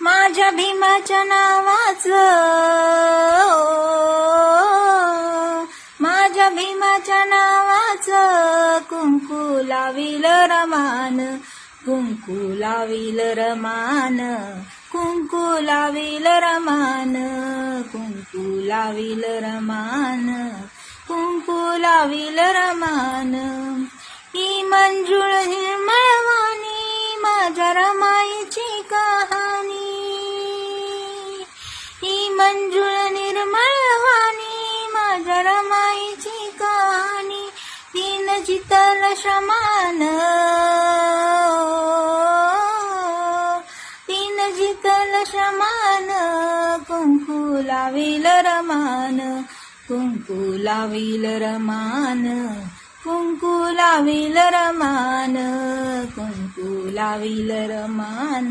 माझ्या भीमाच्या नावाचं, माझ्या भीमाच्या नावाचं कुंकू लाविल रमान, कुंकू लाविल रमान, कुंकू लाविल रमान, कुंकू लाविल रमान, कुंकू लाविल रमान. ही मंजुळ हिरमळवाणी माझ्या रमाईची कहाणी, ही मंजुळ निर्मळवाणी माझ्या रमाईची कहाणी. तीन जितल शमान, तीन जितल शमान, कुंकू लाविल रमान, कुंकू लाविल रमान, कुंकू लाविल रमान, कुंकू लाविल रमान.